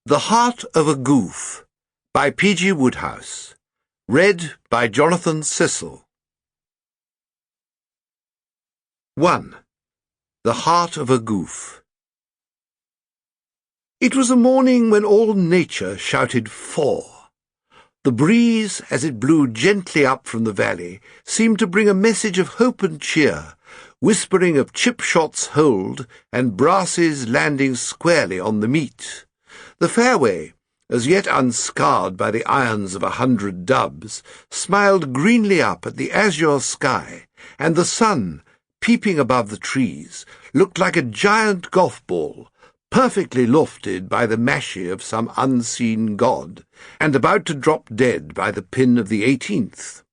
The Heart of a Goof by P.G. Wodehouse. Read by Jonathan Cecil. 1. The Heart of a Goof. It was a morning when all nature shouted Fore. The breeze, as it blew gently up from the valley, seemed to bring a message of hope and cheer, whispering of chip shots holed and brasses landing squarely on the meat. The Fairway, as yet unscarred by the irons of 100 dubs, smiled greenly up at the azure sky, and the sun, peeping above the trees, looked like a giant golf ball, perfectly lofted by the mashie of some unseen god, and about to drop dead by the pin of the 18th.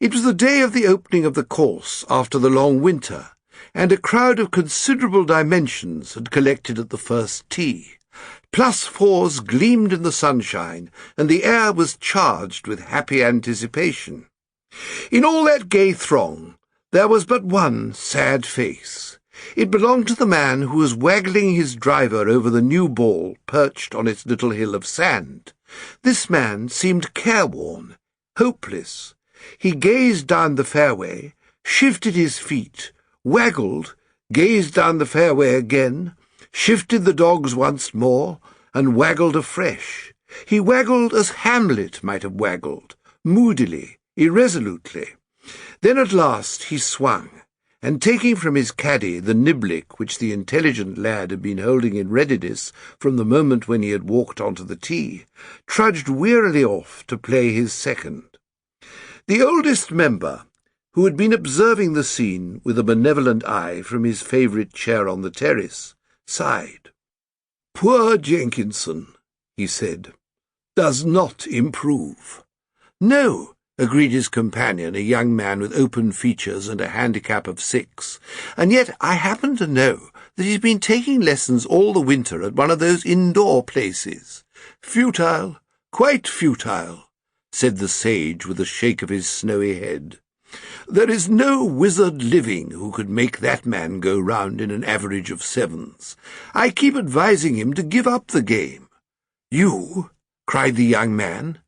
It was the day of the opening of the course after the long winter, and a crowd of considerable dimensions had collected at the first tee. +4s gleamed in the sunshine, and the air was charged with happy anticipation. In all that gay throng, there was but one sad face. It belonged to the man who was waggling his driver over the new ball perched on its little hill of sand. This man seemed careworn, hopeless. He gazed down the fairway, shifted his feet, waggled, gazed down the fairway again, shifted the dogs once more, and waggled afresh. He waggled as Hamlet might have waggled, moodily, irresolutely. Then at last he swung, and taking from his caddy the niblick which the intelligent lad had been holding in readiness from the moment when he had walked onto the tee, trudged wearily off to play his second. The oldest member, who had been observing the scene with a benevolent eye from his favourite chair on the terrace, sighed. "Poor Jenkinson," he said, "does not improve." "No," agreed his companion, a young man with open features and a handicap of 6, "and yet I happen to know that he's been taking lessons all the winter at one of those indoor places. Futile, quite futile," said the sage with a shake of his snowy head. "There is no wizard living who could make that man go round in an average of 7s. I keep advising him to give up the game." "You?" cried the young man,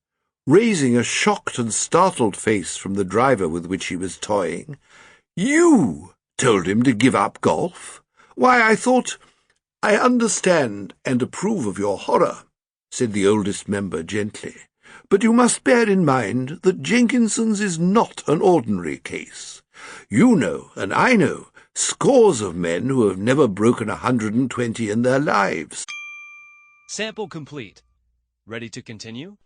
raising a shocked and startled face from the driver with which he was toying. "You told him to give up golf? Why, I thought—" "I understand and approve of your horror," said the oldest member gently. "But you must bear in mind that Jenkinson's is not an ordinary case. You know, and I know, scores of men who have never broken 120 in their lives." Sample complete. Ready to continue?